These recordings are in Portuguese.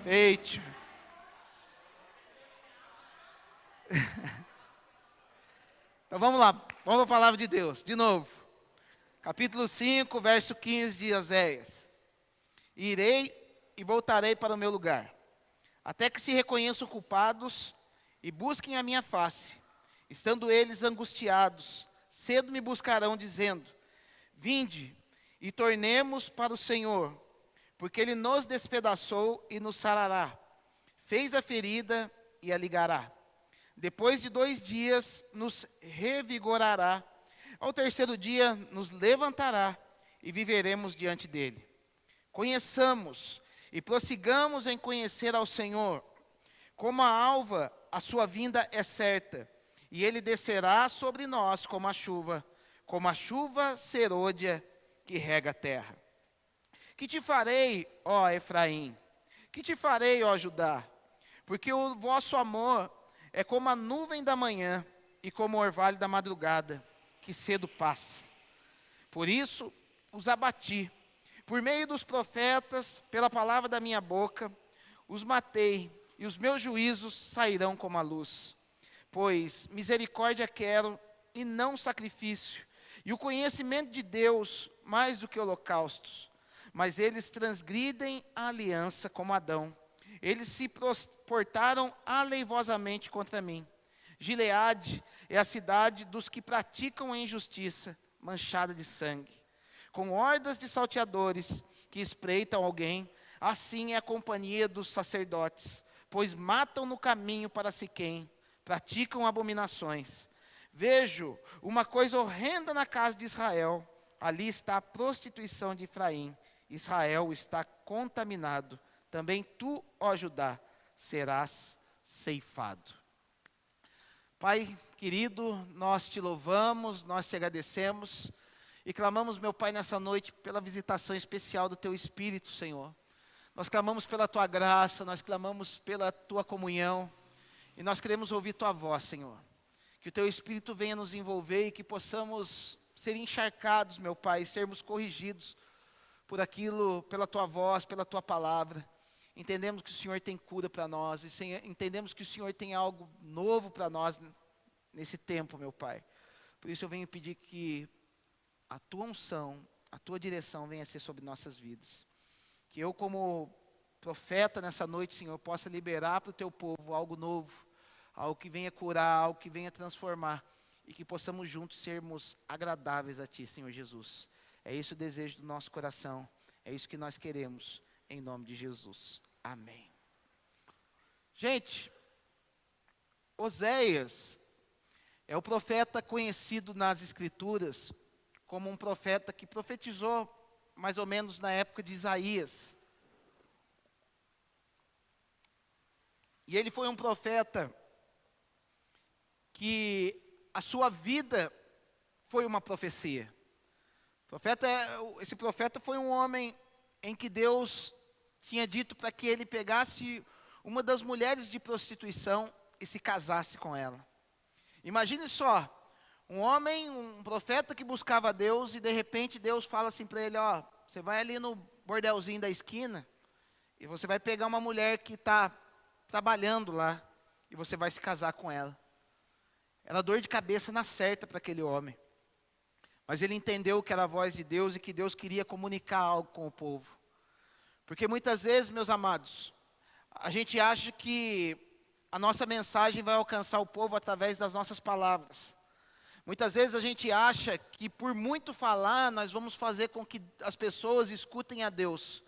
Feito. Então vamos lá, vamos para a palavra de Deus, de novo. Capítulo 5, verso 15 de Oséias. Irei e voltarei para o meu lugar, até que se reconheçam culpados e busquem a minha face. Estando eles angustiados, cedo me buscarão, dizendo: vinde e tornemos para o Senhor, porque Ele nos despedaçou e nos sarará, fez a ferida e a ligará. Depois de 2 dias nos revigorará, ao terceiro dia nos levantará e viveremos diante dele. Conheçamos e prossigamos em conhecer ao Senhor. Como a alva, a sua vinda é certa, e ele descerá sobre nós como a chuva serôdia que rega a terra. Que te farei, ó Efraim? Que te farei, ó Judá? Porque o vosso amor é como a nuvem da manhã e como o orvalho da madrugada, que cedo passa. Por isso os abati. Por meio dos profetas, pela palavra da minha boca, os matei, e os meus juízos sairão como a luz. Pois misericórdia quero, e não sacrifício, e o conhecimento de Deus mais do que holocaustos. Mas eles transgridem a aliança como Adão. Eles se portaram aleivosamente contra mim. Gileade é a cidade dos que praticam a injustiça, manchada de sangue. Com hordas de salteadores que espreitam alguém, assim é a companhia dos sacerdotes, pois matam no caminho para Siquém, praticam abominações. Vejo uma coisa horrenda na casa de Israel, ali está a prostituição de Efraim. Israel está contaminado. Também tu, ó Judá, serás ceifado. Pai querido, nós te louvamos, nós te agradecemos e clamamos, meu Pai, nessa noite pela visitação especial do teu Espírito, Senhor. Nós clamamos pela tua graça, nós clamamos pela tua comunhão e nós queremos ouvir tua voz, Senhor. Que o teu Espírito venha nos envolver e que possamos ser encharcados, meu Pai, sermos corrigidos por aquilo, pela tua voz, pela tua palavra. Entendemos que o Senhor tem cura para nós, e entendemos que o Senhor tem algo novo para nós nesse tempo, meu Pai. Por isso eu venho pedir que a tua unção, a tua direção venha ser sobre nossas vidas. Que eu, como profeta nessa noite, Senhor, possa liberar para o teu povo algo novo, algo que venha curar, algo que venha transformar, e que possamos juntos sermos agradáveis a ti, Senhor Jesus. É isso o desejo do nosso coração, é isso que nós queremos, em nome de Jesus. Amém. Gente, Oséias é o profeta conhecido nas Escrituras como um profeta que profetizou mais ou menos na época de Isaías. E ele foi um profeta que a sua vida foi uma profecia. Esse profeta foi um homem em que Deus tinha dito para que ele pegasse uma das mulheres de prostituição e se casasse com ela. Imagine só, um homem, um profeta que buscava Deus e de repente Deus fala assim para ele, ó, você vai ali no bordelzinho da esquina e você vai pegar uma mulher que está trabalhando lá e você vai se casar com ela. Era dor de cabeça na certa para aquele homem. Mas ele entendeu que era a voz de Deus e que Deus queria comunicar algo com o povo. Porque muitas vezes, meus amados, a gente acha que a nossa mensagem vai alcançar o povo através das nossas palavras. Muitas vezes a gente acha que por muito falar, nós vamos fazer com que as pessoas escutem a Deus.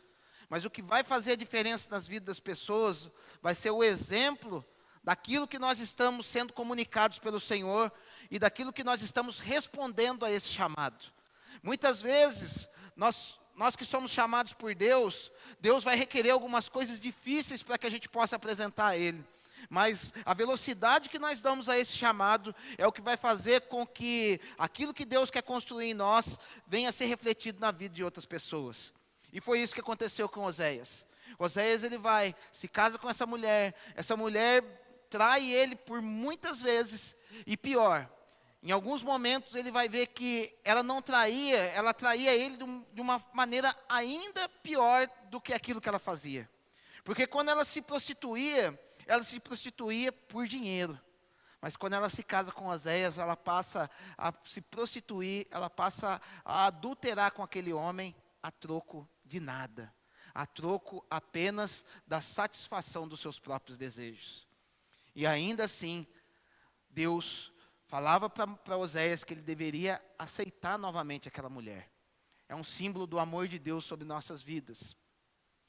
Mas o que vai fazer a diferença nas vidas das pessoas vai ser o exemplo daquilo que nós estamos sendo comunicados pelo Senhor e daquilo que nós estamos respondendo a esse chamado. Muitas vezes, nós que somos chamados por Deus, Deus vai requerer algumas coisas difíceis para que a gente possa apresentar a Ele. Mas a velocidade que nós damos a esse chamado é o que vai fazer com que aquilo que Deus quer construir em nós venha a ser refletido na vida de outras pessoas. E foi isso que aconteceu com Oséias. Oséias, ele se casa com essa mulher trai ele por muitas vezes, e pior, em alguns momentos ele vai ver que ela não traía, ela traía ele de uma maneira ainda pior do que aquilo que ela fazia. Porque quando ela se prostituía por dinheiro. Mas quando ela se casa com Oséias, ela passa a se prostituir, ela passa a adulterar com aquele homem a troco de nada. A troco apenas da satisfação dos seus próprios desejos. E ainda assim, Deus falava para Oséias que ele deveria aceitar novamente aquela mulher. É um símbolo do amor de Deus sobre nossas vidas.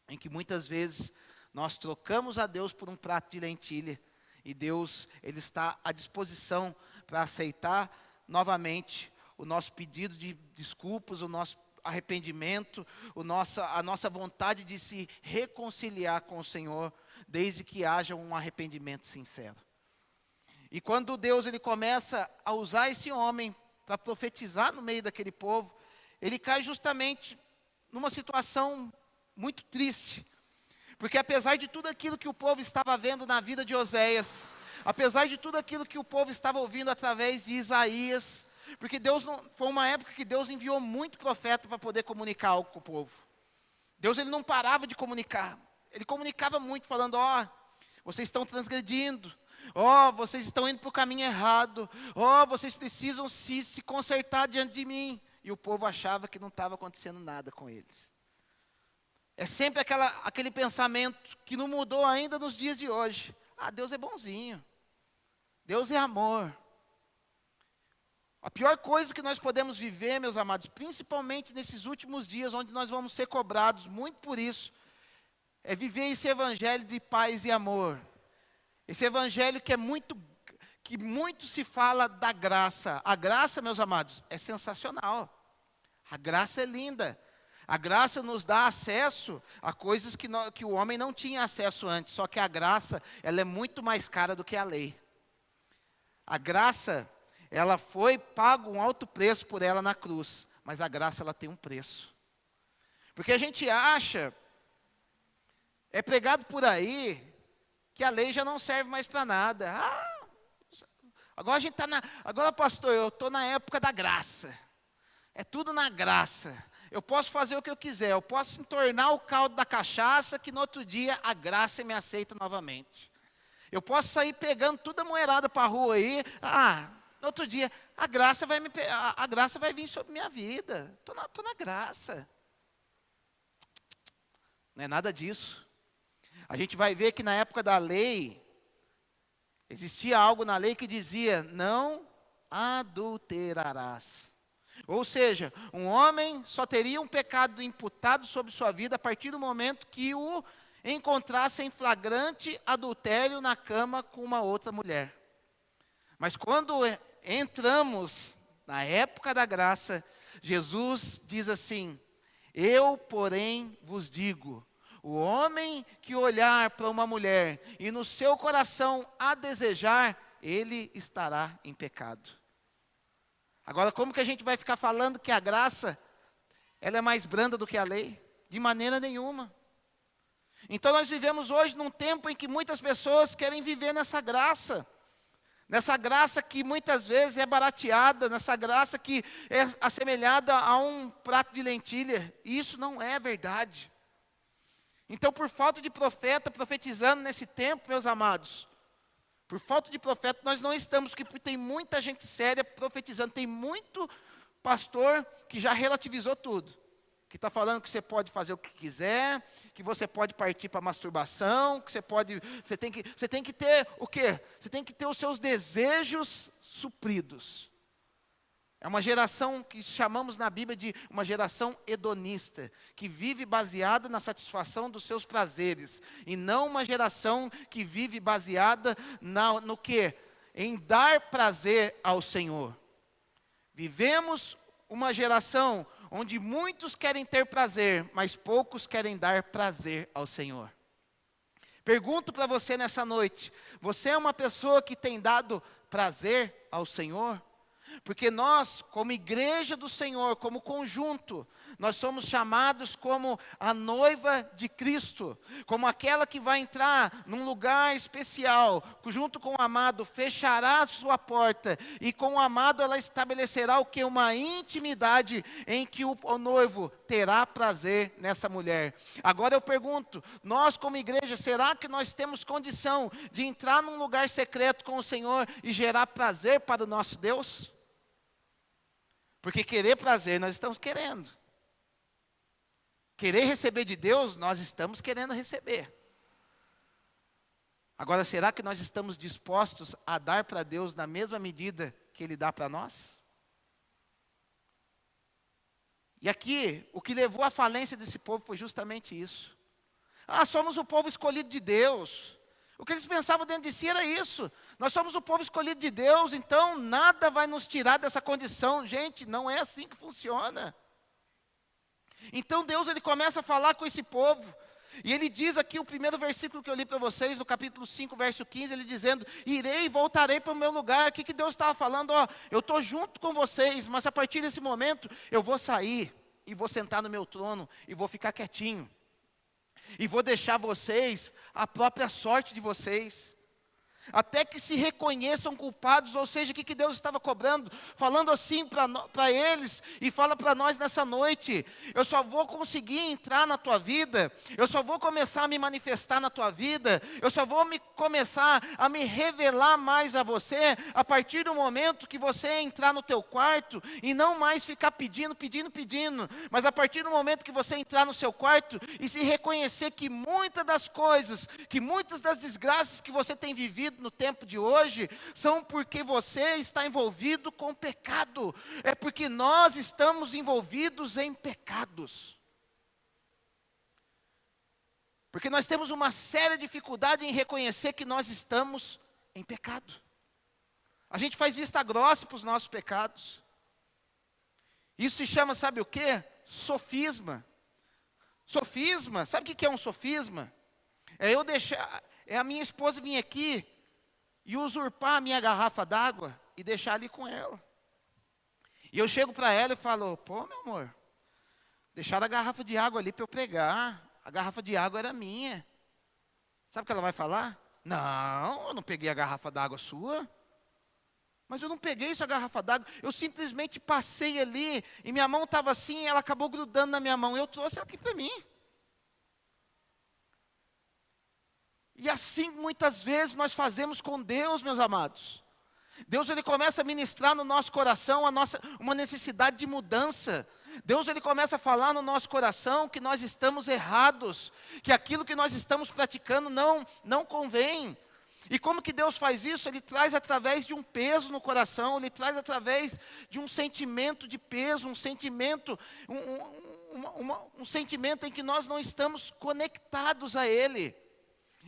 Em que muitas vezes nós trocamos a Deus por um prato de lentilha. E Deus, Ele está à disposição para aceitar novamente o nosso pedido de desculpas, o nosso arrependimento, a nossa vontade de se reconciliar com o Senhor, desde que haja um arrependimento sincero. E quando Deus ele começa a usar esse homem para profetizar no meio daquele povo, ele cai justamente numa situação muito triste. Porque apesar de tudo aquilo que o povo estava vendo na vida de Oséias, apesar de tudo aquilo que o povo estava ouvindo através de Isaías, porque foi uma época que Deus enviou muito profeta para poder comunicar algo com o povo. Deus ele não parava de comunicar. Ele comunicava muito, falando, vocês estão transgredindo. Vocês estão indo para o caminho errado. Vocês precisam se consertar diante de mim. E o povo achava que não estava acontecendo nada com eles. É sempre aquele pensamento que não mudou ainda nos dias de hoje. Deus é bonzinho. Deus é amor. A pior coisa que nós podemos viver, meus amados, principalmente nesses últimos dias, onde nós vamos ser cobrados muito por isso, é viver esse evangelho de paz e amor. Esse evangelho que muito se fala da graça. A graça, meus amados, é sensacional. A graça é linda. A graça nos dá acesso a coisas que o homem não tinha acesso antes. Só que a graça, ela é muito mais cara do que a lei. A graça, ela foi pago um alto preço por ela na cruz. Mas a graça, ela tem um preço. Porque a gente acha, é pregado por aí, que a lei já não serve mais para nada. Agora a gente agora pastor, eu estou na época da graça. É tudo na graça. Eu posso fazer o que eu quiser, eu posso entornar o caldo da cachaça, que no outro dia a graça me aceita novamente. Eu posso sair pegando toda a moerada para a rua aí, no outro dia a graça vai vir sobre minha vida. Estou na graça. Não é nada disso. A gente vai ver que na época da lei, existia algo na lei que dizia, não adulterarás. Ou seja, um homem só teria um pecado imputado sobre sua vida a partir do momento que o encontrasse em flagrante adultério na cama com uma outra mulher. Mas quando entramos na época da graça, Jesus diz assim, eu, porém, vos digo, o homem que olhar para uma mulher e no seu coração a desejar, ele estará em pecado. Agora, como que a gente vai ficar falando que a graça, ela é mais branda do que a lei? De maneira nenhuma. Então nós vivemos hoje num tempo em que muitas pessoas querem viver nessa graça que muitas vezes é barateada, nessa graça que é assemelhada a um prato de lentilha. E isso não é verdade. Então, por falta de profeta profetizando nesse tempo, meus amados, por falta de profeta, nós não estamos, porque tem muita gente séria profetizando, tem muito pastor que já relativizou tudo. Que está falando que você pode fazer o que quiser, que você pode partir para a masturbação, que você tem que ter o quê? Você tem que ter os seus desejos supridos. É uma geração que chamamos na Bíblia de uma geração hedonista, que vive baseada na satisfação dos seus prazeres, e não uma geração que vive baseada no quê? Em dar prazer ao Senhor. Vivemos uma geração onde muitos querem ter prazer, mas poucos querem dar prazer ao Senhor. Pergunto para você nessa noite, você é uma pessoa que tem dado prazer ao Senhor? Porque nós, como igreja do Senhor, como conjunto, nós somos chamados como a noiva de Cristo, como aquela que vai entrar num lugar especial, junto com o amado, fechará a sua porta, e com o amado ela estabelecerá o que? Uma intimidade em que o noivo terá prazer nessa mulher. Agora eu pergunto, nós como igreja, será que nós temos condição de entrar num lugar secreto com o Senhor e gerar prazer para o nosso Deus? Porque querer prazer nós estamos querendo. Querer receber de Deus, nós estamos querendo receber. Agora, será que nós estamos dispostos a dar para Deus na mesma medida que Ele dá para nós? E aqui, o que levou à falência desse povo foi justamente isso. Somos o povo escolhido de Deus. O que eles pensavam dentro de si era isso. Nós somos o povo escolhido de Deus, então nada vai nos tirar dessa condição. Gente, não é assim que funciona. Então Deus, ele começa a falar com esse povo, e ele diz aqui, o primeiro versículo que eu li para vocês, no capítulo 5, verso 15, ele dizendo, irei e voltarei para o meu lugar. O que Deus estava falando? Eu estou junto com vocês, mas a partir desse momento, eu vou sair, e vou sentar no meu trono, e vou ficar quietinho, e vou deixar vocês, a própria sorte de vocês, até que se reconheçam culpados. Ou seja, o que Deus estava cobrando? Falando assim para eles, e fala para nós nessa noite: eu só vou conseguir entrar na tua vida, eu só vou começar a me manifestar na tua vida, eu só vou começar a me revelar mais a você, a partir do momento que você entrar no teu quarto, e não mais ficar pedindo, mas a partir do momento que você entrar no seu quarto, e se reconhecer que muitas das coisas, que muitas das desgraças que você tem vivido no tempo de hoje, são porque você está envolvido com pecado. É porque nós estamos envolvidos em pecados. Porque nós temos uma séria dificuldade em reconhecer que nós estamos em pecado. A gente faz vista grossa para os nossos pecados. Isso se chama, sabe o quê? Sofisma. Sofisma, sabe o que é um sofisma? É a minha esposa vir aqui e usurpar a minha garrafa d'água e deixar ali com ela. E eu chego para ela e falo: pô, meu amor, deixaram a garrafa de água ali para eu pegar. A garrafa de água era minha. Sabe o que ela vai falar? Não, eu não peguei a garrafa d'água sua. Mas eu não peguei sua garrafa d'água. Eu simplesmente passei ali e minha mão estava assim e ela acabou grudando na minha mão. Eu trouxe ela aqui para mim. E assim muitas vezes nós fazemos com Deus, meus amados. Deus, ele começa a ministrar no nosso coração uma necessidade de mudança. Deus, ele começa a falar no nosso coração que nós estamos errados, que aquilo que nós estamos praticando não convém. E como que Deus faz isso? Ele traz através de um peso no coração, ele traz através de um sentimento de peso, um sentimento, um sentimento em que nós não estamos conectados a Ele.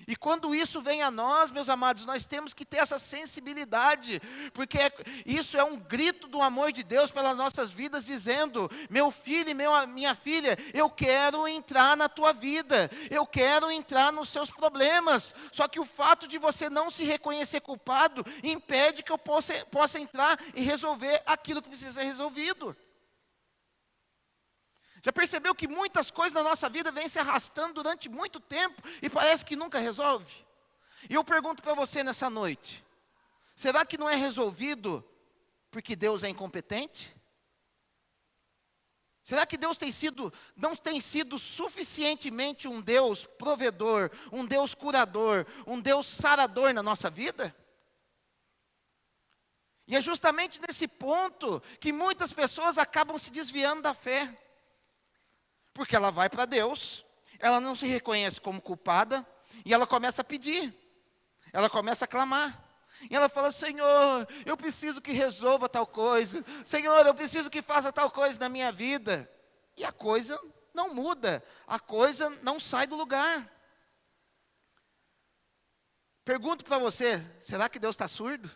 E quando isso vem a nós, meus amados, nós temos que ter essa sensibilidade, porque isso é um grito do amor de Deus pelas nossas vidas, dizendo: meu filho e minha filha, eu quero entrar na tua vida, eu quero entrar nos seus problemas, só que o fato de você não se reconhecer culpado, impede que eu possa entrar e resolver aquilo que precisa ser resolvido. Já percebeu que muitas coisas na nossa vida vêm se arrastando durante muito tempo e parece que nunca resolve? E eu pergunto para você nessa noite: será que não é resolvido porque Deus é incompetente? Será que Deus não tem sido suficientemente um Deus provedor, um Deus curador, um Deus sarador na nossa vida? E é justamente nesse ponto que muitas pessoas acabam se desviando da fé. Porque ela vai para Deus, ela não se reconhece como culpada, e ela começa a pedir, ela começa a clamar. E ela fala: Senhor, eu preciso que resolva tal coisa. Senhor, eu preciso que faça tal coisa na minha vida. E a coisa não muda, a coisa não sai do lugar. Pergunto para você: será que Deus está surdo?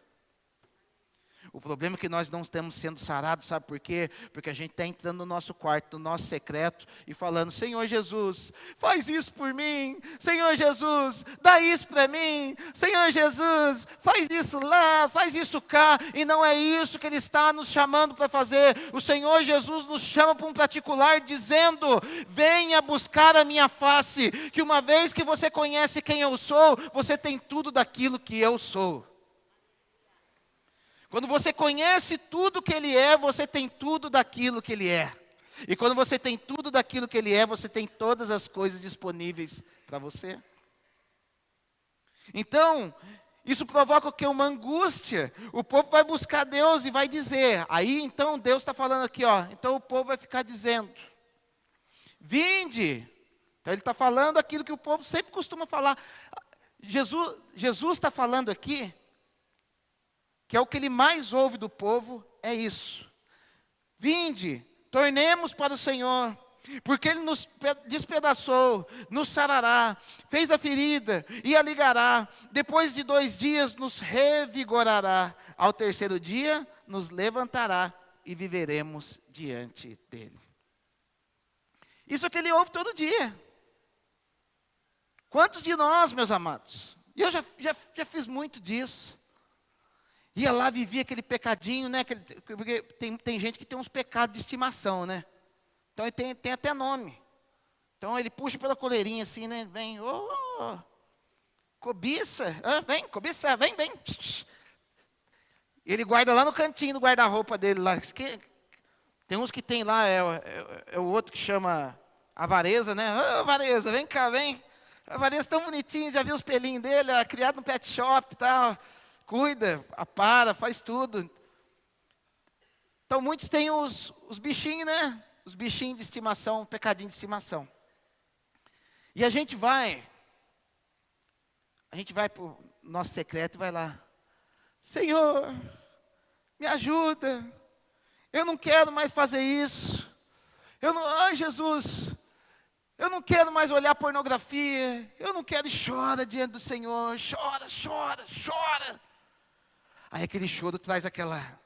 O problema é que nós não estamos sendo sarados, sabe por quê? Porque a gente está entrando no nosso quarto, no nosso secreto, e falando, Senhor Jesus, faz isso por mim. Senhor Jesus, dá isso para mim. Senhor Jesus, faz isso lá, faz isso cá. E não é isso que Ele está nos chamando para fazer. O Senhor Jesus nos chama para um particular, dizendo, venha buscar a minha face, que uma vez que você conhece quem eu sou, você tem tudo daquilo que eu sou. Quando você conhece tudo que Ele é, você tem tudo daquilo que Ele é. E quando você tem tudo daquilo que Ele é, você tem todas as coisas disponíveis para você. Então, isso provoca o quê? Uma angústia. O povo vai buscar Deus e vai dizer. Aí, então, Deus está falando aqui, ó. Então, o povo vai ficar dizendo. Vinde. Então, Ele está falando aquilo que o povo sempre costuma falar. Jesus está falando aqui, que é o que Ele mais ouve do povo, é isso. Vinde, tornemos para o Senhor, porque Ele nos despedaçou, nos sarará, fez a ferida e a ligará. Depois de 2 dias nos revigorará. Ao 3º dia nos levantará e viveremos diante dEle. Isso é o que Ele ouve todo dia. Quantos de nós, meus amados? E eu já fiz muito disso. Ia lá, vivia aquele pecadinho, né? Porque tem gente que tem uns pecados de estimação, né? Então ele tem até nome. Então ele puxa pela coleirinha assim, né? Vem, cobiça, vem, cobiça, vem. Ele guarda lá no cantinho do guarda-roupa dele lá. Tem uns que tem lá, é o outro que chama avareza, né? Avareza, vem cá, vem. Avareza tão bonitinho, já viu os pelinhos dele, criado no pet shop e tal. Cuida, apara, faz tudo. Então, muitos têm os bichinhos, né? Os bichinhos de estimação, pecadinho de estimação. E a gente vai para o nosso secreto e vai lá. Senhor, me ajuda. Eu não quero mais fazer isso. Ai, Jesus, eu não quero mais olhar pornografia. Eu não quero e chora diante do Senhor. Chora. Aí aquele choro traz aquela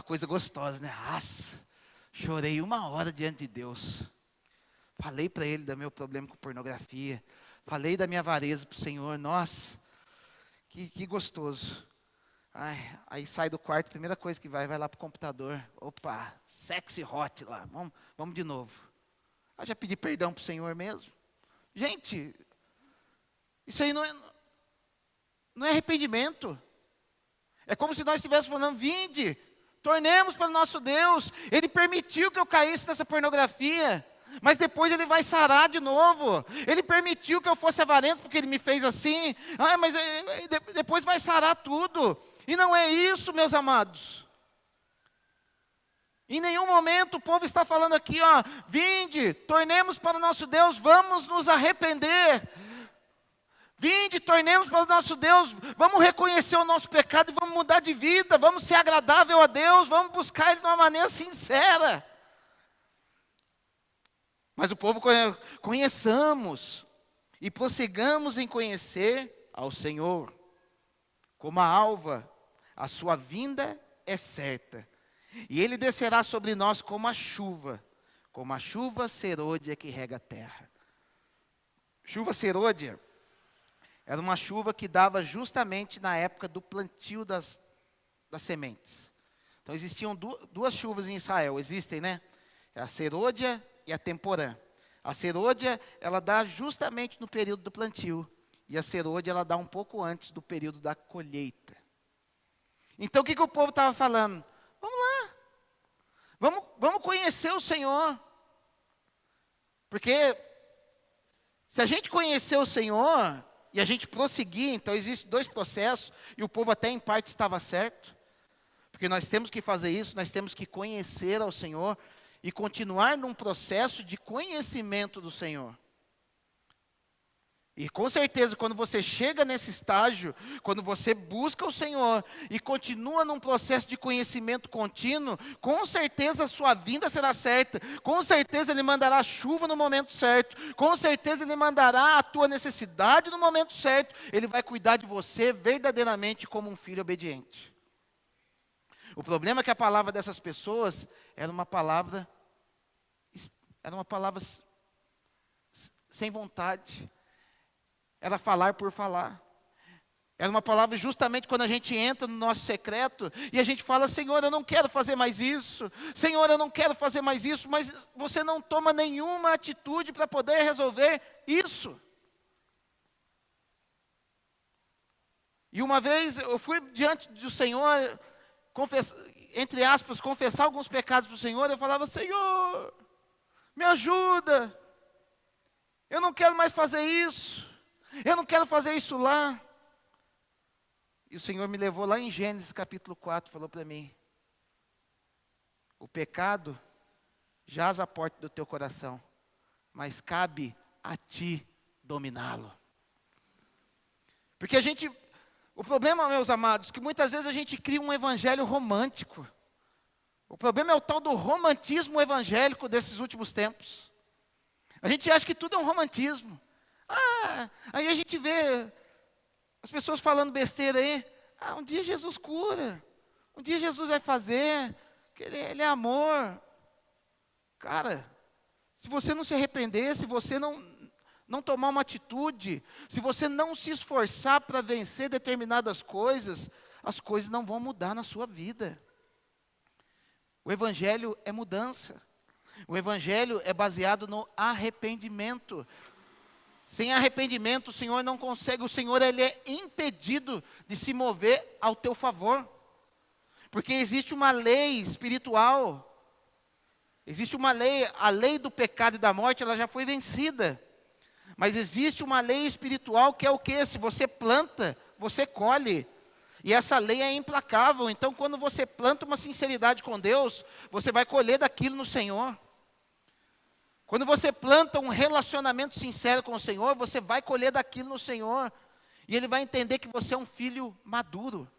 coisa gostosa, né? Chorei 1 hora diante de Deus. Falei para Ele do meu problema com pornografia. Falei da minha avareza para o Senhor. Nossa, que gostoso. Aí sai do quarto, primeira coisa que vai lá para o computador. Opa, sexy hot lá. Vamos de novo. Já pedi perdão para o Senhor mesmo. Gente, isso aí não é arrependimento. É como se nós estivéssemos falando, vinde, tornemos para o nosso Deus. Ele permitiu que eu caísse nessa pornografia, mas depois Ele vai sarar de novo. Ele permitiu que eu fosse avarento porque Ele me fez assim. Mas depois vai sarar tudo. E não é isso, meus amados. Em nenhum momento o povo está falando aqui, vinde, tornemos para o nosso Deus, vamos nos arrepender. Vinde, tornemos para o nosso Deus, vamos reconhecer o nosso pecado e vamos mudar de vida, vamos ser agradável a Deus, vamos buscar Ele de uma maneira sincera. Mas o povo conheçamos e prossigamos em conhecer ao Senhor. Como a alva, a sua vinda é certa. E Ele descerá sobre nós como a chuva serôdia que rega a terra. Chuva serôdia era uma chuva que dava justamente na época do plantio das sementes. Então existiam 2 chuvas em Israel, existem, né? A serôdia e a temporã. A serôdia, ela dá justamente no período do plantio. E a serôdia, ela dá um pouco antes do período da colheita. Então o que o povo estava falando? Vamos lá. Vamos conhecer o Senhor. Porque se a gente conhecer o Senhor e a gente prosseguir, então existem 2 processos, e o povo até em parte estava certo, porque nós temos que fazer isso, nós temos que conhecer ao Senhor e continuar num processo de conhecimento do Senhor. E com certeza, quando você chega nesse estágio, quando você busca o Senhor e continua num processo de conhecimento contínuo, com certeza a sua vinda será certa, com certeza Ele mandará chuva no momento certo, com certeza Ele mandará a tua necessidade no momento certo, Ele vai cuidar de você verdadeiramente como um filho obediente. O problema é que a palavra dessas pessoas era uma palavra sem vontade. Era falar por falar. Era uma palavra justamente quando a gente entra no nosso secreto e a gente fala: Senhor, eu não quero fazer mais isso. Senhor, eu não quero fazer mais isso. Mas você não toma nenhuma atitude para poder resolver isso. E uma vez eu fui diante do Senhor, entre aspas, confessar alguns pecados para o Senhor. Eu falava: Senhor, me ajuda. Eu não quero mais fazer isso. Eu não quero fazer isso lá. E o Senhor me levou lá em Gênesis capítulo 4, falou para mim: o pecado jaz à porta do teu coração, mas cabe a ti dominá-lo. Porque o problema, meus amados, que muitas vezes a gente cria um evangelho romântico. O problema é o tal do romantismo evangélico desses últimos tempos. A gente acha que tudo é um romantismo. Aí a gente vê as pessoas falando besteira aí. Um dia Jesus cura. Um dia Jesus vai fazer. Que ele é amor. Cara, se você não se arrepender, se você não tomar uma atitude, se você não se esforçar para vencer determinadas coisas, as coisas não vão mudar na sua vida. O Evangelho é mudança. O Evangelho é baseado no arrependimento. Sem arrependimento, o Senhor não consegue, o Senhor ele é impedido de se mover ao teu favor. Porque existe uma lei espiritual, existe uma lei, a lei do pecado e da morte, ela já foi vencida. Mas existe uma lei espiritual que é o quê? Se você planta, você colhe. E essa lei é implacável. Então, quando você planta uma sinceridade com Deus, você vai colher daquilo no Senhor. Quando você planta um relacionamento sincero com o Senhor, você vai colher daquilo no Senhor. E Ele vai entender que você é um filho maduro.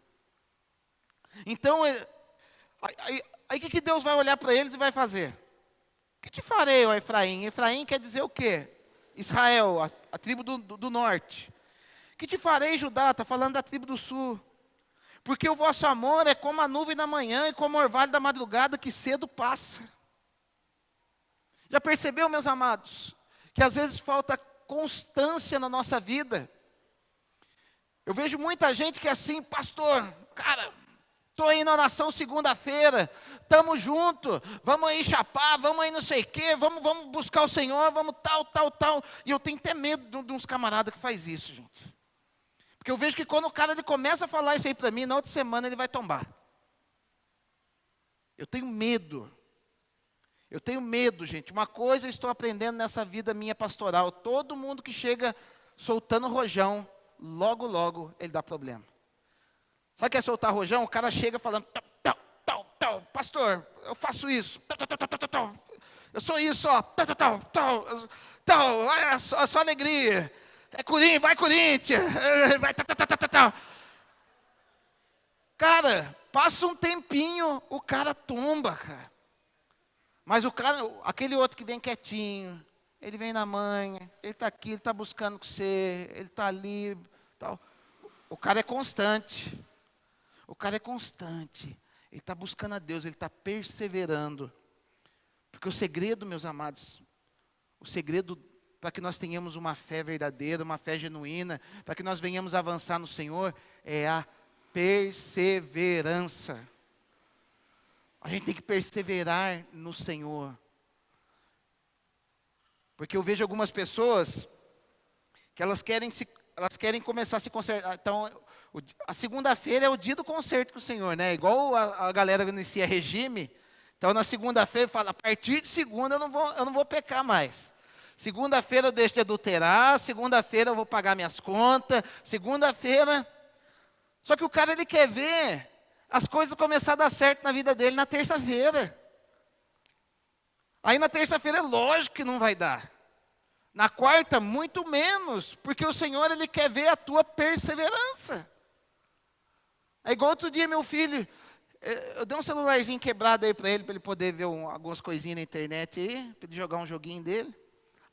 Então, aí o que Deus vai olhar para eles e vai fazer? O que te farei, ó Efraim? Efraim quer dizer o quê? Israel, a tribo do norte. O que te farei, Judá? Está falando da tribo do sul. Porque o vosso amor é como a nuvem da manhã e como o orvalho da madrugada que cedo passa. Já percebeu, meus amados, que às vezes falta constância na nossa vida? Eu vejo muita gente que é assim: pastor, cara, estou aí na oração segunda-feira, estamos juntos, vamos aí chapar, vamos aí não sei o quê, vamos buscar o Senhor, vamos tal. E eu tenho até medo de uns camaradas que faz isso, gente. Porque eu vejo que quando o cara ele começa a falar isso aí para mim, na outra semana ele vai tombar. Eu tenho medo. Eu tenho medo, gente. Uma coisa eu estou aprendendo nessa vida minha pastoral. Todo mundo que chega soltando rojão, logo ele dá problema. Sabe o que é soltar rojão? O cara chega falando: pastor, eu faço isso. Eu sou isso, ó. É só alegria. É Corinthians, vai Corinthians. Vai, Cara, passa um tempinho, o cara tomba, cara. Mas aquele outro que vem quietinho, ele vem na manhã, ele está aqui, ele está buscando com você, ele está ali, tal. O cara é constante. O cara é constante. Ele está buscando a Deus, ele está perseverando. Porque o segredo, meus amados, o segredo para que nós tenhamos uma fé verdadeira, uma fé genuína, para que nós venhamos avançar no Senhor, é a perseverança. A gente tem que perseverar no Senhor. Porque eu vejo algumas pessoas que elas querem começar a se consertar. Então, a segunda-feira é o dia do concerto com o Senhor, né? Igual a galera inicia regime. Então, na segunda-feira fala: a partir de segunda eu não vou pecar mais. Segunda-feira eu deixo de adulterar, segunda-feira eu vou pagar minhas contas, segunda-feira. Só que o cara ele quer ver as coisas começar a dar certo na vida dele na terça-feira. Aí na terça-feira é lógico que não vai dar. Na quarta, muito menos, porque o Senhor, Ele quer ver a tua perseverança. É igual outro dia meu filho, eu dei um celularzinho quebrado aí para ele poder ver algumas coisinhas na internet aí, para ele jogar um joguinho dele.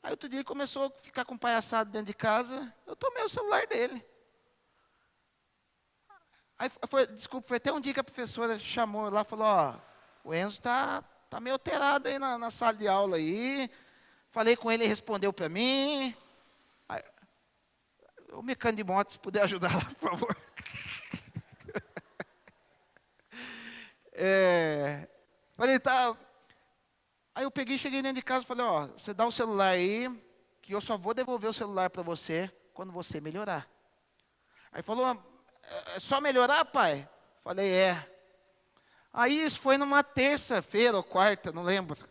Aí outro dia ele começou a ficar com palhaçada dentro de casa, eu tomei o celular dele. Aí foi até um dia que a professora chamou lá e falou, ó, o Enzo tá meio alterado aí na sala de aula aí. Falei com ele, ele respondeu para mim. Aí, o mecânico de moto, se puder ajudar lá, por favor. Falei, tá. Aí eu peguei, cheguei dentro de casa e falei, ó, você dá o celular aí, que eu só vou devolver o celular para você quando você melhorar. Aí falou, é só melhorar, pai? Falei, é. Aí isso foi numa terça-feira ou quarta, não lembro.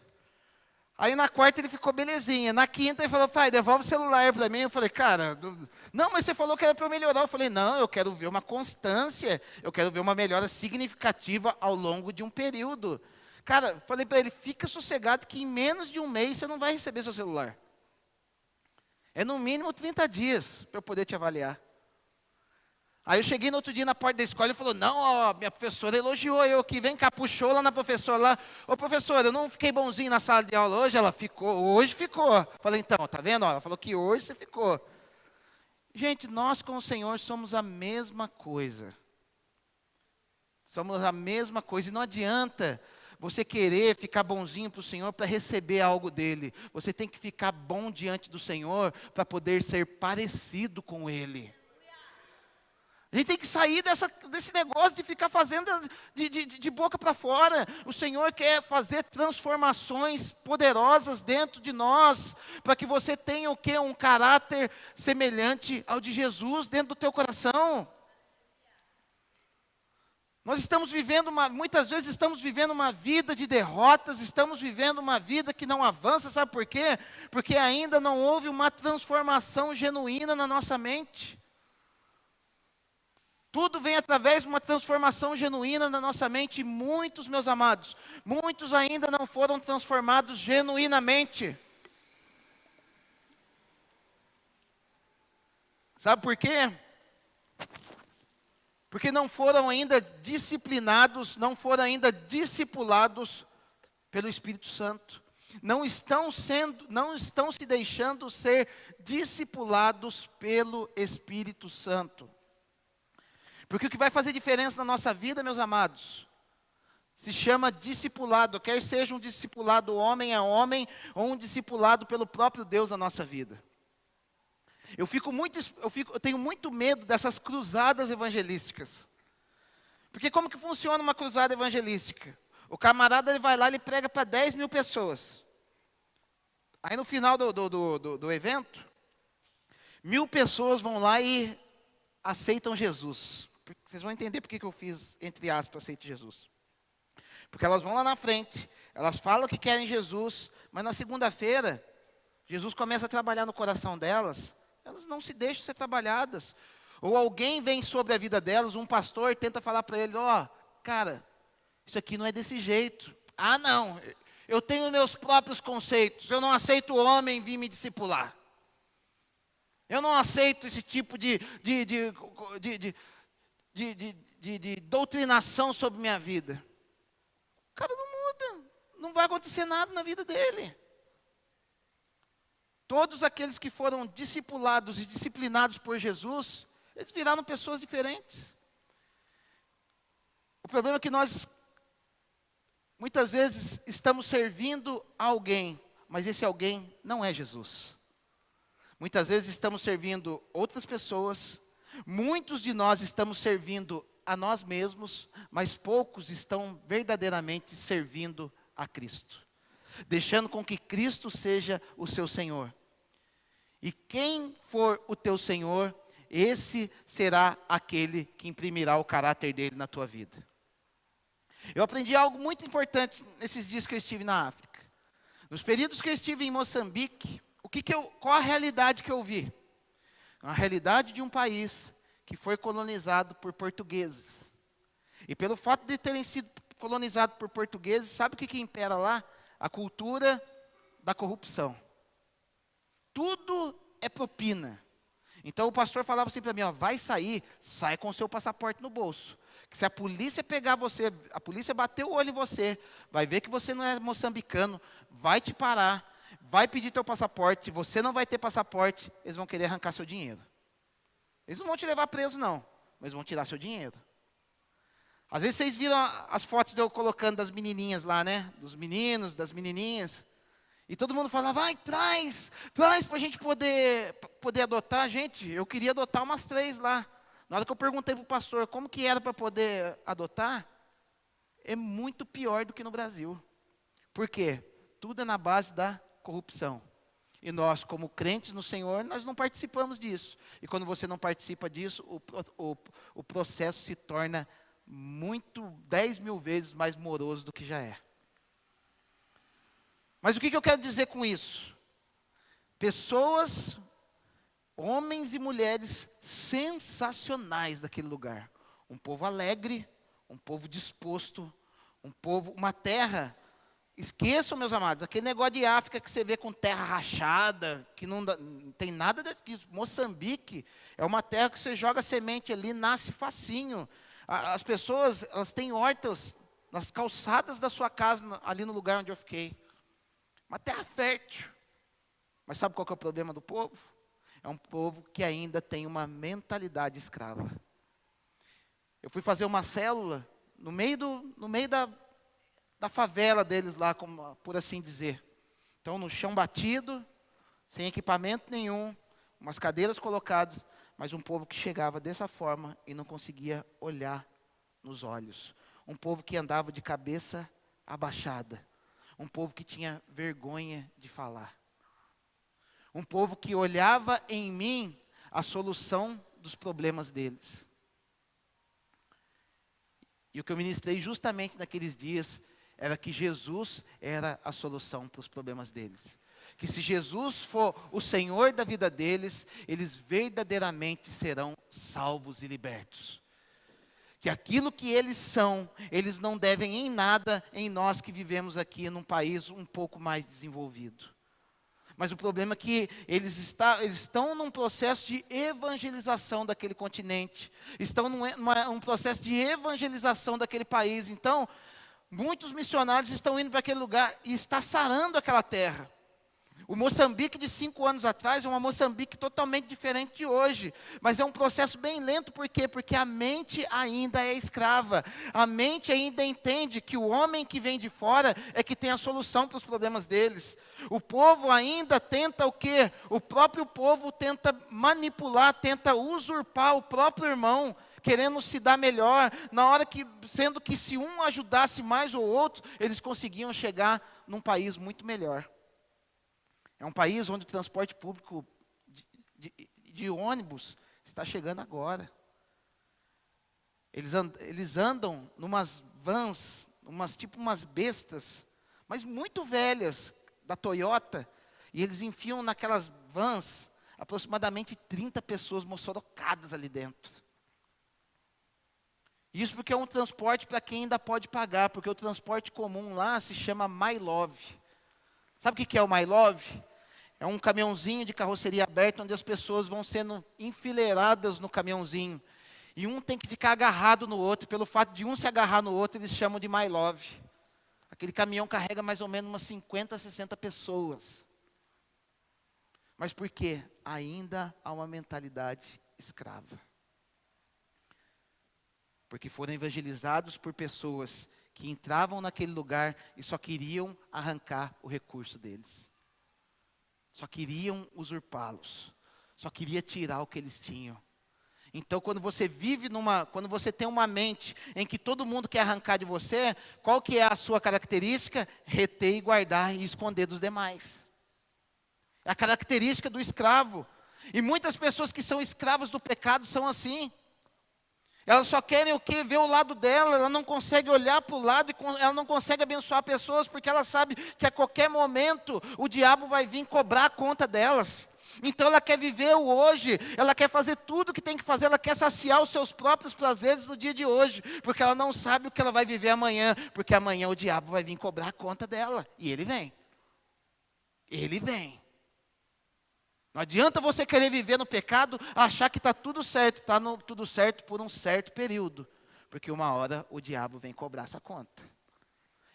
Aí na quarta ele ficou belezinha. Na quinta ele falou, pai, devolve o celular para mim. Eu falei, cara, não, mas você falou que era para eu melhorar. Eu falei, não, eu quero ver uma constância, eu quero ver uma melhora significativa ao longo de um período. Cara, falei para ele, fica sossegado que em menos de um mês você não vai receber seu celular. É no mínimo 30 dias para eu poder te avaliar. Aí eu cheguei no outro dia na porta da escola e falou, não, ó, minha professora elogiou eu aqui, vem cá, puxou lá na professora lá. Ô professora, eu não fiquei bonzinho na sala de aula hoje? Ela ficou, hoje ficou. Falei, então, tá vendo? Ela falou que hoje você ficou. Gente, nós com o Senhor somos a mesma coisa. Somos a mesma coisa e não adianta você querer ficar bonzinho para o Senhor para receber algo dele. Você tem que ficar bom diante do Senhor para poder ser parecido com Ele. A gente tem que sair desse negócio de ficar fazendo de boca para fora. O Senhor quer fazer transformações poderosas dentro de nós, para que você tenha o quê? Um caráter semelhante ao de Jesus dentro do teu coração. Nós estamos vivendo muitas vezes estamos vivendo uma vida de derrotas, estamos vivendo uma vida que não avança, sabe por quê? Porque ainda não houve uma transformação genuína na nossa mente. Tudo vem através de uma transformação genuína na nossa mente, e muitos, meus amados, muitos ainda não foram transformados genuinamente. Sabe por quê? Porque não foram ainda disciplinados, não foram ainda discipulados pelo Espírito Santo. Não estão se deixando ser discipulados pelo Espírito Santo. Porque o que vai fazer diferença na nossa vida, meus amados, se chama discipulado, quer seja um discipulado homem a homem, ou um discipulado pelo próprio Deus na nossa vida. Eu tenho muito medo dessas cruzadas evangelísticas. Porque como que funciona uma cruzada evangelística? O camarada ele vai lá, ele prega para 10 mil pessoas. Aí no final do evento, 1000 pessoas vão lá e aceitam Jesus. Vocês vão entender por que eu fiz, entre aspas, aceite Jesus. Porque elas vão lá na frente, elas falam que querem Jesus, mas na segunda-feira, Jesus começa a trabalhar no coração delas, elas não se deixam ser trabalhadas. Ou alguém vem sobre a vida delas, um pastor tenta falar para eles, ó, cara, isso aqui não é desse jeito. Ah, não, eu tenho meus próprios conceitos, eu não aceito o homem vir me discipular. Eu não aceito esse tipo de doutrinação sobre minha vida. O cara não muda, não vai acontecer nada na vida dele. Todos aqueles que foram discipulados e disciplinados por Jesus, eles viraram pessoas diferentes. O problema é que nós, muitas vezes, estamos servindo a alguém, mas esse alguém não é Jesus. Muitas vezes estamos servindo outras pessoas, muitos de nós estamos servindo a nós mesmos, mas poucos estão verdadeiramente servindo a Cristo, deixando com que Cristo seja o seu Senhor. E quem for o teu Senhor, esse será aquele que imprimirá o caráter dele na tua vida. Eu aprendi algo muito importante nesses dias que eu estive na África. Nos períodos que eu estive em Moçambique, qual a realidade que eu vi? A realidade de um país que foi colonizado por portugueses. E pelo fato de terem sido colonizados por portugueses, sabe o que impera lá? A cultura da corrupção. tudo é propina. Então o pastor falava assim para mim, ó, vai sair, sai com o seu passaporte no bolso. Que se a polícia pegar você, a polícia bater o olho em você, vai ver que você não é moçambicano, vai te parar, vai pedir teu passaporte, você não vai ter passaporte, eles vão querer arrancar seu dinheiro. Eles não vão te levar preso não, mas vão tirar seu dinheiro. Às vezes vocês viram as fotos de eu colocando das menininhas lá, né? Dos meninos, das menininhas. E todo mundo falava, vai, traz para a gente poder adotar. Gente, eu queria adotar umas 3 lá. Na hora que eu perguntei para o pastor como que era para poder adotar, é muito pior do que no Brasil. Por quê? Tudo é na base da corrupção. E nós, como crentes no Senhor, nós não participamos disso. E quando você não participa disso, o processo se torna 10 mil vezes mais moroso do que já é. Mas o que eu quero dizer com isso? Pessoas, homens e mulheres sensacionais daquele lugar. Um povo alegre, um povo disposto, uma terra. Esqueçam, meus amados, aquele negócio de África que você vê com terra rachada, que não tem nada disso. Moçambique é uma terra que você joga semente ali, nasce facinho. As pessoas, elas têm hortas nas calçadas da sua casa, ali no lugar onde eu fiquei. Uma terra fértil. Mas sabe qual que é o problema do povo? É um povo que ainda tem uma mentalidade escrava. Eu fui fazer uma célula no meio da favela deles lá, por assim dizer. Então, no chão batido, sem equipamento nenhum, umas cadeiras colocadas, mas um povo que chegava dessa forma e não conseguia olhar nos olhos. Um povo que andava de cabeça abaixada. Um povo que tinha vergonha de falar. Um povo que olhava em mim a solução dos problemas deles. E o que eu ministrei justamente naqueles dias era que Jesus era a solução para os problemas deles. Que se Jesus for o Senhor da vida deles, eles verdadeiramente serão salvos e libertos. Que aquilo que eles são, eles não devem em nada em nós que vivemos aqui num país um pouco mais desenvolvido. Mas o problema é que eles estão num processo de evangelização daquele continente. Estão num processo de evangelização daquele país. Então, muitos missionários estão indo para aquele lugar e está sarando aquela terra. O Moçambique de 5 anos atrás é uma Moçambique totalmente diferente de hoje. Mas é um processo bem lento, por quê? Porque a mente ainda é escrava. A mente ainda entende que o homem que vem de fora é que tem a solução para os problemas deles. O povo ainda tenta o quê? O próprio povo tenta manipular, tenta usurpar o próprio irmão, querendo se dar melhor, sendo que se um ajudasse mais o outro, eles conseguiam chegar num país muito melhor. É um país onde o transporte público de ônibus está chegando agora. Eles andam numas vans, umas bestas, mas muito velhas, da Toyota, e eles enfiam naquelas vans aproximadamente 30 pessoas moçorocadas ali dentro. Isso porque é um transporte para quem ainda pode pagar, porque o transporte comum lá se chama My Love. Sabe o que é o My Love? É um caminhãozinho de carroceria aberta, onde as pessoas vão sendo enfileiradas no caminhãozinho. E um tem que ficar agarrado no outro. Pelo fato de um se agarrar no outro, eles chamam de My Love. Aquele caminhão carrega mais ou menos umas 50, 60 pessoas. Mas por quê? Ainda há uma mentalidade escrava. Porque foram evangelizados por pessoas que entravam naquele lugar e só queriam arrancar o recurso deles. Só queriam usurpá-los. Só queria tirar o que eles tinham. Então, quando você quando você tem uma mente em que todo mundo quer arrancar de você, qual que é a sua característica? Reter e guardar e esconder dos demais. É a característica do escravo. E muitas pessoas que são escravas do pecado são assim. Elas só querem o quê? Ver o lado dela, ela não consegue olhar para o lado, ela não consegue abençoar pessoas, porque ela sabe que a qualquer momento o diabo vai vir cobrar a conta delas. Então ela quer viver o hoje, ela quer fazer tudo o que tem que fazer, ela quer saciar os seus próprios prazeres no dia de hoje, porque ela não sabe o que ela vai viver amanhã, porque amanhã o diabo vai vir cobrar a conta dela, e ele vem. Ele vem. Não adianta você querer viver no pecado, achar que está tudo certo. Está tudo certo por um certo período. Porque uma hora o diabo vem cobrar essa conta.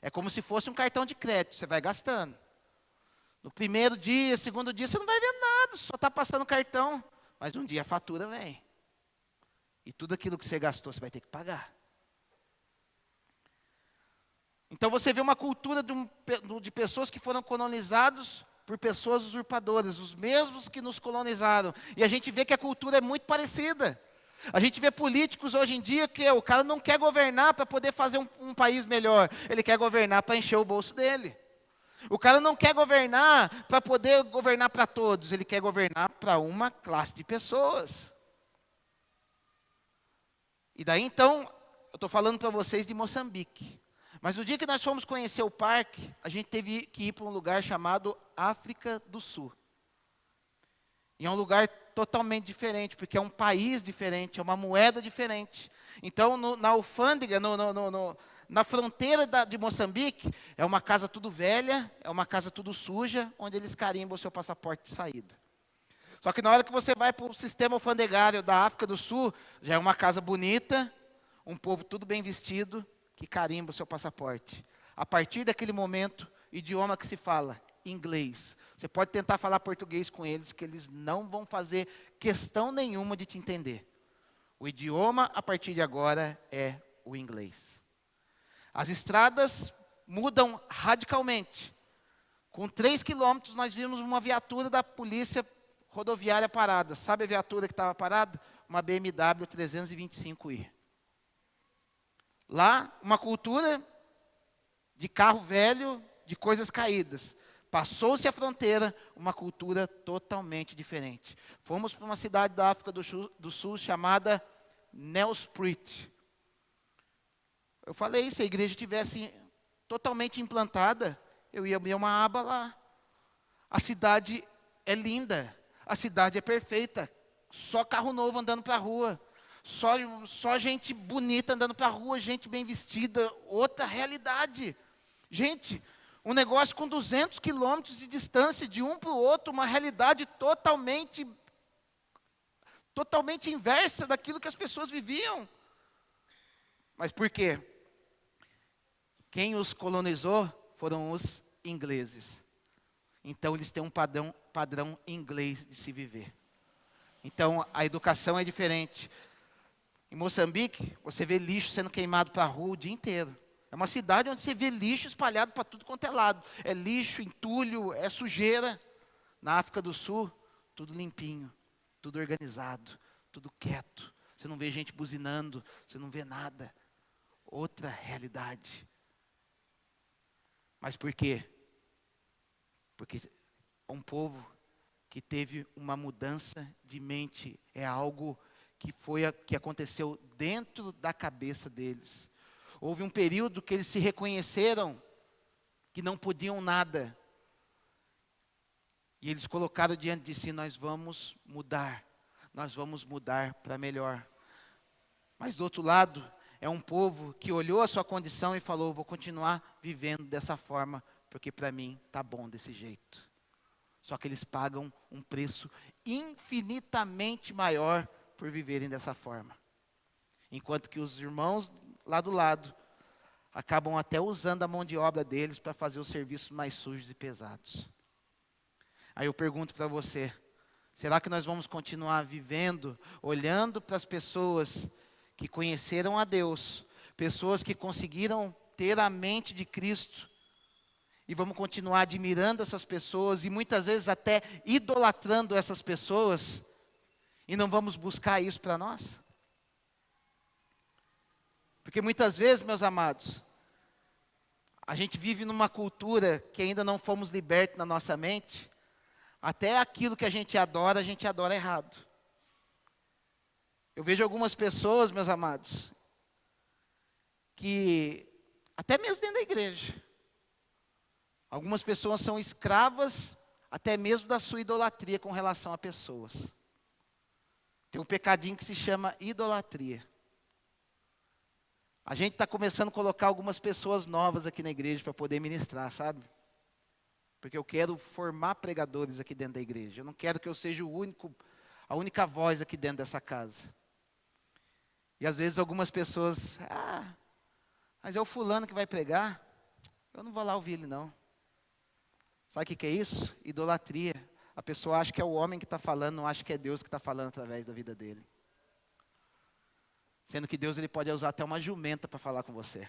É como se fosse um cartão de crédito, você vai gastando. No primeiro dia, segundo dia, você não vai ver nada, só está passando o cartão. Mas um dia a fatura vem. E tudo aquilo que você gastou, você vai ter que pagar. Então você vê uma cultura de pessoas que foram colonizados por pessoas usurpadoras, os mesmos que nos colonizaram. E a gente vê que a cultura é muito parecida. A gente vê políticos hoje em dia que o cara não quer governar para poder fazer um país melhor. Ele quer governar para encher o bolso dele. O cara não quer governar para poder governar para todos. Ele quer governar para uma classe de pessoas. E daí então, eu estou falando para vocês de Moçambique. Mas no dia que nós fomos conhecer o parque, a gente teve que ir para um lugar chamado África do Sul. E é um lugar totalmente diferente, porque é um país diferente, é uma moeda diferente. Então, na alfândega, na fronteira de Moçambique, é uma casa tudo velha, é uma casa tudo suja, onde eles carimbam o seu passaporte de saída. Só que na hora que você vai para o sistema alfandegário da África do Sul, já é uma casa bonita, um povo tudo bem vestido, que carimba o seu passaporte. A partir daquele momento, idioma que se fala, inglês. Você pode tentar falar português com eles, que eles não vão fazer questão nenhuma de te entender. O idioma, a partir de agora, é o inglês. As estradas mudam radicalmente. Com 3 quilômetros, nós vimos uma viatura da polícia rodoviária parada. Sabe a viatura que estava parada? Uma BMW 325i. Lá, uma cultura de carro velho, de coisas caídas. Passou-se a fronteira, uma cultura totalmente diferente. Fomos para uma cidade da África do Sul chamada Nelspruit. Eu falei, se a igreja tivesse totalmente implantada, eu ia abrir uma aba lá. A cidade é linda, a cidade é perfeita. Só carro novo andando para a rua. Só gente bonita andando para a rua, gente bem vestida. Outra realidade. Gente, um negócio com 200 quilômetros de distância de um para o outro, uma realidade totalmente inversa daquilo que as pessoas viviam. Mas por quê? Quem os colonizou foram os ingleses. Então eles têm um padrão inglês de se viver. Então a educação é diferente. Em Moçambique, você vê lixo sendo queimado para a rua o dia inteiro. É uma cidade onde você vê lixo espalhado para tudo quanto é lado. É lixo, entulho, é sujeira. Na África do Sul, tudo limpinho, tudo organizado, tudo quieto. Você não vê gente buzinando, você não vê nada. Outra realidade. Mas por quê? Porque um povo que teve uma mudança de mente é algo que aconteceu dentro da cabeça deles. Houve um período que eles se reconheceram que não podiam nada. E eles colocaram diante de si, nós vamos mudar para melhor. Mas do outro lado, é um povo que olhou a sua condição e falou, vou continuar vivendo dessa forma, porque para mim está bom desse jeito. Só que eles pagam um preço infinitamente maior por viverem dessa forma. Enquanto que os irmãos lá do lado acabam até usando a mão de obra deles para fazer os serviços mais sujos e pesados. Aí eu pergunto para você, será que nós vamos continuar vivendo, olhando para as pessoas que conheceram a Deus, pessoas que conseguiram ter a mente de Cristo, e vamos continuar admirando essas pessoas e muitas vezes até idolatrando essas pessoas, e não vamos buscar isso para nós? Porque muitas vezes, meus amados, a gente vive numa cultura que ainda não fomos libertos na nossa mente, até aquilo que a gente adora errado. Eu vejo algumas pessoas, meus amados, que, até mesmo dentro da igreja, algumas pessoas são escravas até mesmo da sua idolatria com relação a pessoas. Tem um pecadinho que se chama idolatria. A gente está começando a colocar algumas pessoas novas aqui na igreja para poder ministrar, sabe? Porque eu quero formar pregadores aqui dentro da igreja. Eu não quero que eu seja a única voz aqui dentro dessa casa. E às vezes algumas pessoas, mas é o fulano que vai pregar, eu não vou lá ouvir ele não. Sabe o que é isso? Idolatria. A pessoa acha que é o homem que está falando, não acha que é Deus que está falando através da vida dele. Sendo que Deus ele pode usar até uma jumenta para falar com você.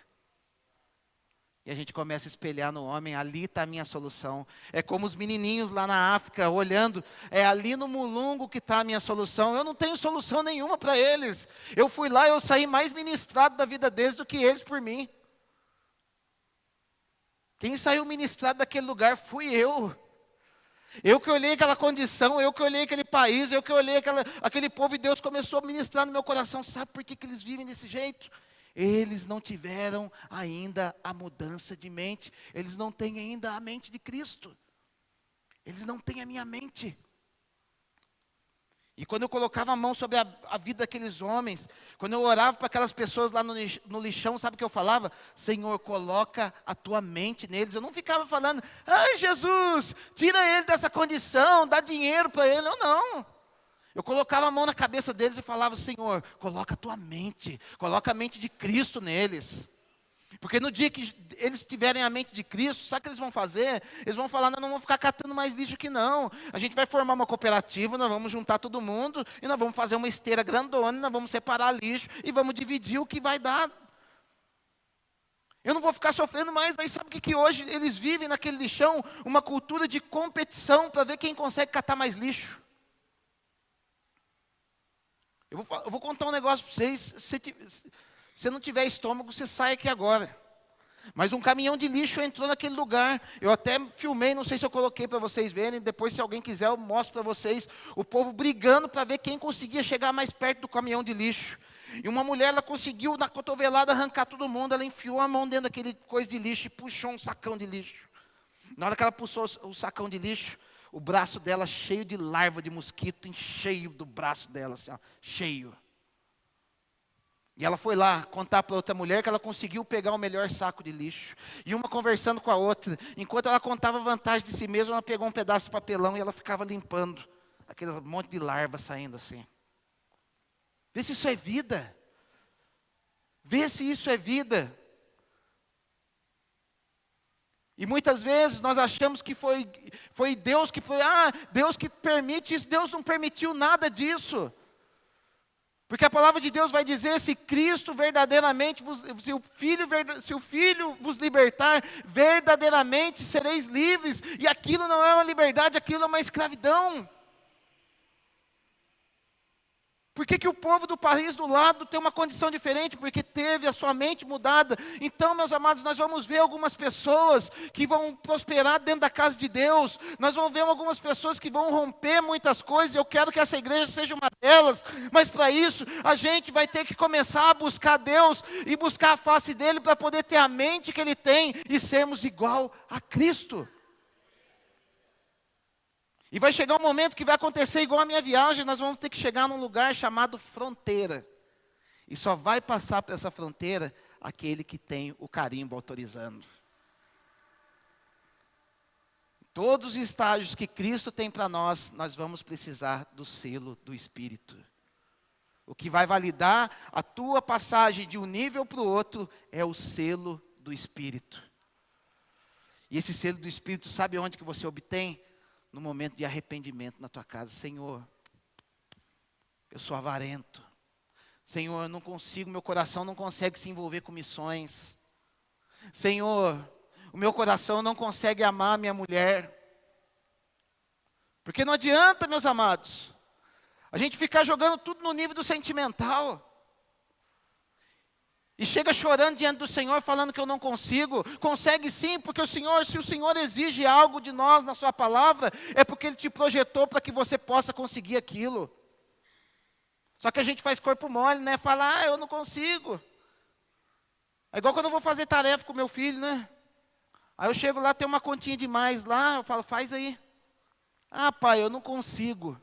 E a gente começa a espelhar no homem, ali está a minha solução. É como os menininhos lá na África, olhando, é ali no mulungo que está a minha solução. Eu não tenho solução nenhuma para eles. Eu fui lá e eu saí mais ministrado da vida deles do que eles por mim. Quem saiu ministrado daquele lugar fui eu. Eu que olhei aquela condição, eu que olhei aquele país, eu que olhei aquele povo e Deus começou a ministrar no meu coração. Sabe por que eles vivem desse jeito? Eles não tiveram ainda a mudança de mente. Eles não têm ainda a mente de Cristo. Eles não têm a minha mente. E quando eu colocava a mão sobre a vida daqueles homens, quando eu orava para aquelas pessoas lá no lixão, sabe o que eu falava? Senhor, coloca a tua mente neles. Eu não ficava falando, ai Jesus, tira ele dessa condição, dá dinheiro para ele. Eu não. Eu colocava a mão na cabeça deles e falava, Senhor, coloca a tua mente, coloca a mente de Cristo neles. Porque no dia que eles tiverem a mente de Cristo, sabe o que eles vão fazer? Eles vão falar, nós não vamos ficar catando mais lixo que não. A gente vai formar uma cooperativa, nós vamos juntar todo mundo, e nós vamos fazer uma esteira grandona, nós vamos separar lixo, e vamos dividir o que vai dar. Eu não vou ficar sofrendo mais, mas sabe o que hoje eles vivem naquele lixão? Uma cultura de competição para ver quem consegue catar mais lixo. Eu vou contar um negócio para vocês, se você não tiver estômago, você sai aqui agora. Mas um caminhão de lixo entrou naquele lugar, eu até filmei, não sei se eu coloquei para vocês verem, depois se alguém quiser eu mostro para vocês, o povo brigando para ver quem conseguia chegar mais perto do caminhão de lixo. E uma mulher, ela conseguiu na cotovelada arrancar todo mundo, ela enfiou a mão dentro daquele coisa de lixo e puxou um sacão de lixo. Na hora que ela puxou o sacão de lixo, o braço dela cheio de larva de mosquito, cheio do braço dela, assim, ó, cheio. E ela foi lá contar para outra mulher que ela conseguiu pegar o melhor saco de lixo. E uma conversando com a outra. Enquanto ela contava vantagem de si mesma, ela pegou um pedaço de papelão e ela ficava limpando aquele monte de larva saindo assim. Vê se isso é vida. Vê se isso é vida. E muitas vezes nós achamos que foi Deus que foi, Deus que permite isso. Deus não permitiu nada disso. Porque a palavra de Deus vai dizer, se Cristo verdadeiramente, se o Filho vos libertar, verdadeiramente sereis livres. E aquilo não é uma liberdade, aquilo é uma escravidão. Por que o povo do país do lado tem uma condição diferente? Porque teve a sua mente mudada. Então, meus amados, nós vamos ver algumas pessoas que vão prosperar dentro da casa de Deus. Nós vamos ver algumas pessoas que vão romper muitas coisas. Eu quero que essa igreja seja uma delas. Mas para isso, a gente vai ter que começar a buscar Deus e buscar a face dEle para poder ter a mente que Ele tem e sermos igual a Cristo. E vai chegar um momento que vai acontecer igual a minha viagem, nós vamos ter que chegar num lugar chamado fronteira. E só vai passar por essa fronteira aquele que tem o carimbo autorizando. Todos os estágios que Cristo tem para nós, nós vamos precisar do selo do Espírito. O que vai validar a tua passagem de um nível para o outro é o selo do Espírito. E esse selo do Espírito, sabe onde que você obtém? No momento de arrependimento na tua casa. Senhor, eu sou avarento. Senhor, eu não consigo, meu coração não consegue se envolver com missões. Senhor, o meu coração não consegue amar minha mulher. Porque não adianta, meus amados, a gente ficar jogando tudo no nível do sentimental. E chega chorando diante do Senhor, falando que eu não consigo. Consegue sim, porque se o Senhor exige algo de nós na sua palavra, é porque Ele te projetou para que você possa conseguir aquilo. Só que a gente faz corpo mole, né? Fala, eu não consigo. É igual quando eu vou fazer tarefa com meu filho, né? Aí eu chego lá, tem uma continha demais lá, eu falo, faz aí. Pai, eu não consigo.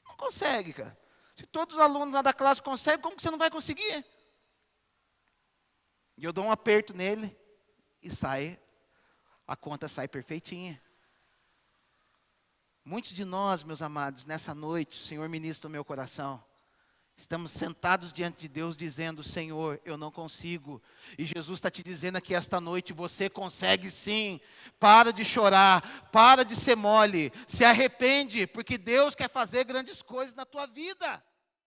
Não consegue, cara. Se todos os alunos lá da classe conseguem, como que você não vai conseguir? E eu dou um aperto nele e a conta sai perfeitinha. Muitos de nós, meus amados, nessa noite, o Senhor ministra o meu coração. Estamos sentados diante de Deus dizendo, Senhor, eu não consigo. E Jesus está te dizendo aqui esta noite, você consegue sim. Para de chorar, para de ser mole, se arrepende, porque Deus quer fazer grandes coisas na tua vida.